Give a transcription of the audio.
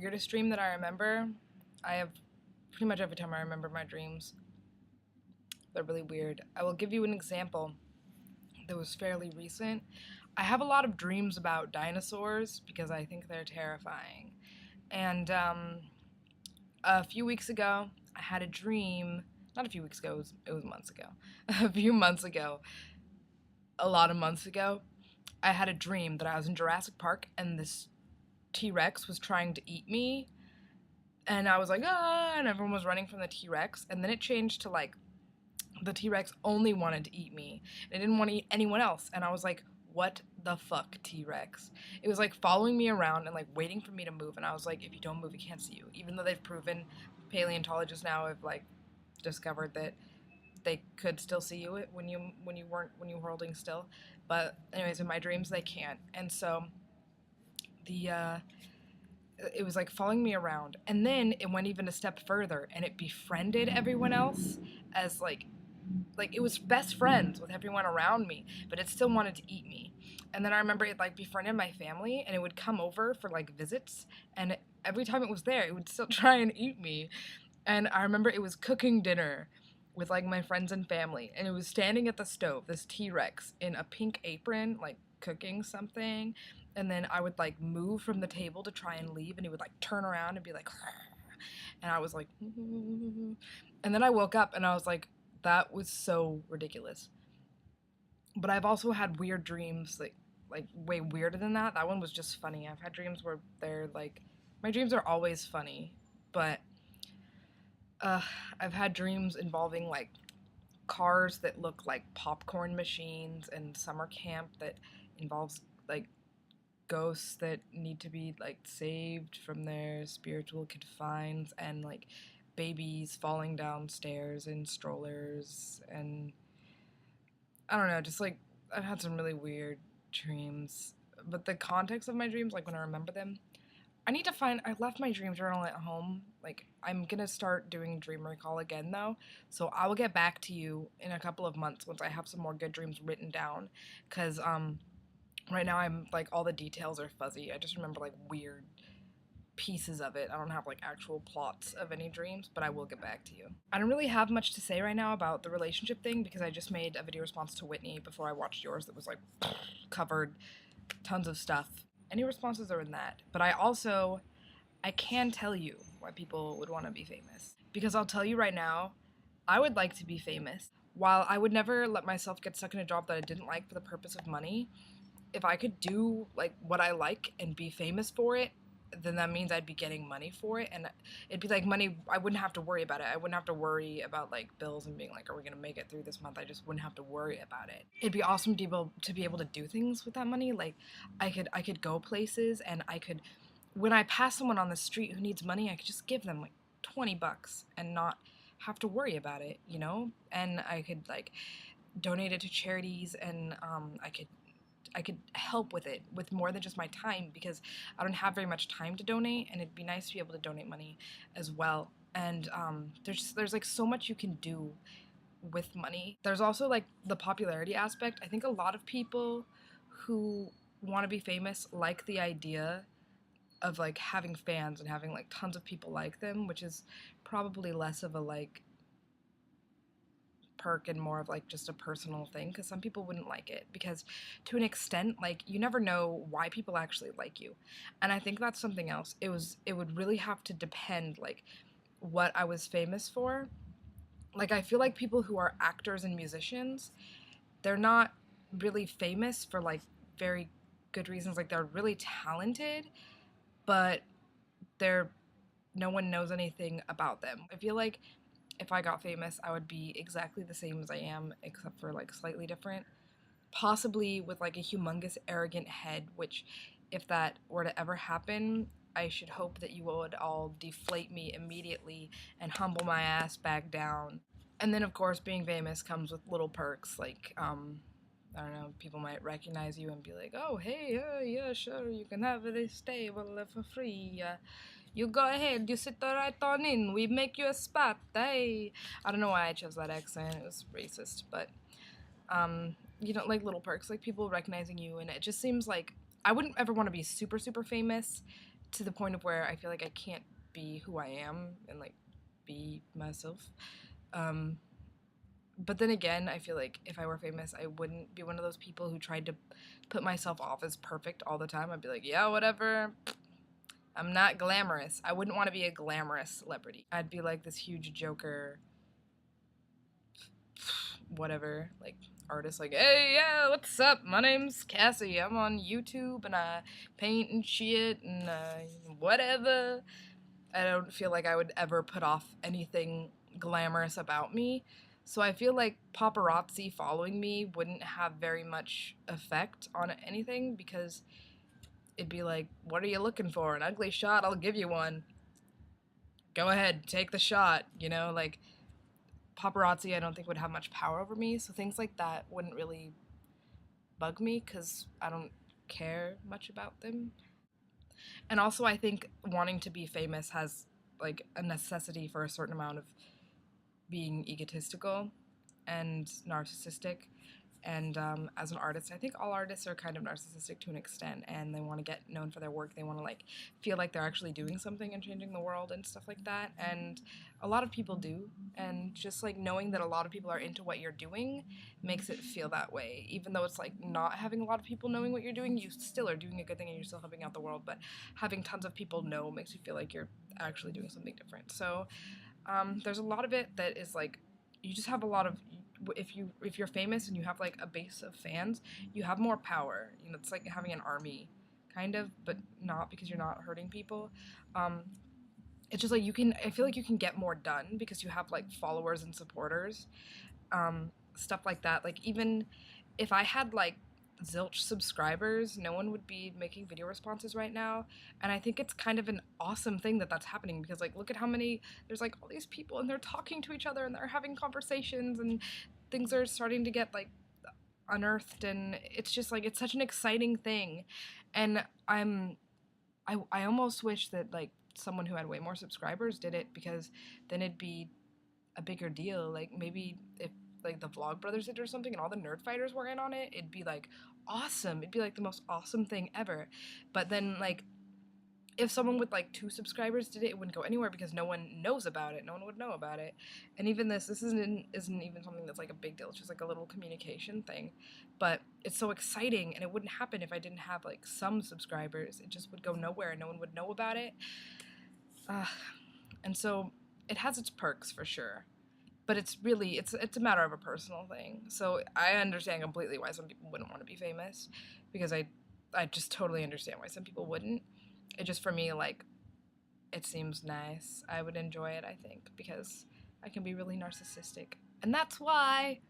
weirdest dream that I remember, I have pretty much every time I remember my dreams, they're really weird. I will give you an example that was fairly recent. I have a lot of dreams about dinosaurs because I think they're terrifying. And a few weeks ago, I had a dream. Not a few weeks ago, it was months ago. A few months ago, a lot of months ago, I had a dream that I was in Jurassic Park and this T Rex was trying to eat me. And I was like, ah, and everyone was running from the T Rex. And then it changed to like the T Rex only wanted to eat me. It didn't want to eat anyone else. And I was like, what the fuck, T Rex? It was like following me around and like waiting for me to move. And I was like, if you don't move, it can't see you. Even though they've proven, paleontologists now have like discovered that they could still see you when you were holding still. But anyways, in my dreams they can't. And so the it was like following me around, and then it went even a step further and it befriended everyone else as like it was best friends with everyone around me, but it still wanted to eat me. And then I remember it like befriended my family and it would come over for like visits, and every time it was there it would still try and eat me. And I remember it was cooking dinner with like my friends and family, and it was standing at the stove, this T-Rex in a pink apron, like cooking something. And then I would like move from the table to try and leave, and he would like turn around and be like, and I was like, and then I woke up and I was like, that was so ridiculous. But I've also had weird dreams, like way weirder than that. That one was just funny. I've had dreams where they're like, my dreams are always funny, but uh, I've had dreams involving like cars that look like popcorn machines, and summer camp that involves like ghosts that need to be like saved from their spiritual confines, and like babies falling downstairs in strollers. And I don't know, just like I've had some really weird dreams. But the context of my dreams, like when I remember them, I left my dream journal at home. Like, I'm gonna start doing dream recall again though. So I will get back to you in a couple of months once I have some more good dreams written down. Cause, right now I'm like, all the details are fuzzy. I just remember like weird pieces of it. I don't have like actual plots of any dreams, but I will get back to you. I don't really have much to say right now about the relationship thing because I just made a video response to Whitney before I watched yours that was like covered tons of stuff. Any responses are in that. But I can tell you why people would want to be famous. Because I'll tell you right now, I would like to be famous. While I would never let myself get stuck in a job that I didn't like for the purpose of money, if I could do like what I like and be famous for it, then that means I'd be getting money for it, and it'd be like money I wouldn't have to worry about it. I wouldn't have to worry about like bills and being like, are we gonna make it through this month? I just wouldn't have to worry about it. It'd be awesome to be able to do things with that money. Like I could go places, and I could, when I pass someone on the street who needs money, I could just give them like $20 and not have to worry about it, you know? And I could like donate it to charities, and I could help with it with more than just my time, because I don't have very much time to donate, and it'd be nice to be able to donate money as well. And there's like so much you can do with money. There's also like the popularity aspect. I think a lot of people who want to be famous like the idea of like having fans and having like tons of people like them, which is probably less of a like perk and more of like just a personal thing, because some people wouldn't like it, because to an extent like you never know why people actually like you. And I think that's something else. It would really have to depend like what I was famous for. Like I feel like people who are actors and musicians, they're not really famous for like very good reasons. Like they're really talented, but they're no one knows anything about them. I feel like if I got famous, I would be exactly the same as I am, except for like slightly different. Possibly with like a humongous, arrogant head, which, if that were to ever happen, I should hope that you would all deflate me immediately and humble my ass back down. And then, of course, being famous comes with little perks, like, I don't know, people might recognize you and be like, oh, hey, yeah, sure, you can have this table for free. You go ahead, you sit right on in, we make you a spot, hey. I don't know why I chose that accent, it was racist, but, you know, like little perks, like people recognizing you, and it just seems like I wouldn't ever want to be super, super famous to the point of where I feel like I can't be who I am and like be myself. Um, but then again, I feel like if I were famous, I wouldn't be one of those people who tried to put myself off as perfect all the time. I'd be like, yeah, whatever. I'm not glamorous. I wouldn't want to be a glamorous celebrity. I'd be like this huge joker, whatever, like artist, like, hey, yeah, what's up? My name's Cassie. I'm on YouTube and I paint and shit and whatever. I don't feel like I would ever put off anything glamorous about me. So I feel like paparazzi following me wouldn't have very much effect on anything because it'd be like, what are you looking for? An ugly shot? I'll give you one. Go ahead, take the shot. You know, like paparazzi I don't think would have much power over me. So things like that wouldn't really bug me because I don't care much about them. And also I think wanting to be famous has like a necessity for a certain amount of being egotistical and narcissistic. And as an artist, I think all artists are kind of narcissistic to an extent, and they want to get known for their work. They want to like feel like they're actually doing something and changing the world and stuff like that. And a lot of people do. And just like knowing that a lot of people are into what you're doing makes it feel that way. Even though it's like not having a lot of people knowing what you're doing, you still are doing a good thing and you're still helping out the world. But having tons of people know makes you feel like you're actually doing something different. So there's a lot of it that is like you just have a lot of if you're famous and you have like a base of fans, you have more power. You know, it's like having an army, kind of, but not because you're not hurting people. Um, it's just like you can. I feel like you can get more done because you have like followers and supporters, stuff like that. Like even if I had like zilch subscribers, no one would be making video responses right now. And I think it's kind of an awesome thing that that's happening because like look at how many there's like all these people and they're talking to each other and they're having conversations and things are starting to get like unearthed and it's just like it's such an exciting thing. And I almost wish that like someone who had way more subscribers did it because then it'd be a bigger deal. Like maybe if like the Vlog Brothers did or something and all the nerd fighters were in on it, it'd be like awesome. It'd be like the most awesome thing ever. But then like if someone with like 2 subscribers did it, it wouldn't go anywhere because no one knows about it. No one would know about it. And even this isn't even something that's like a big deal. It's just like a little communication thing. But it's so exciting and it wouldn't happen if I didn't have like some subscribers. It just would go nowhere and no one would know about it. And so it has its perks for sure. But it's really it's a matter of a personal thing. So I understand completely why some people wouldn't want to be famous because I just totally understand why some people wouldn't. It just for me like it seems nice. I would enjoy it, I think, because I can be really narcissistic. And that's why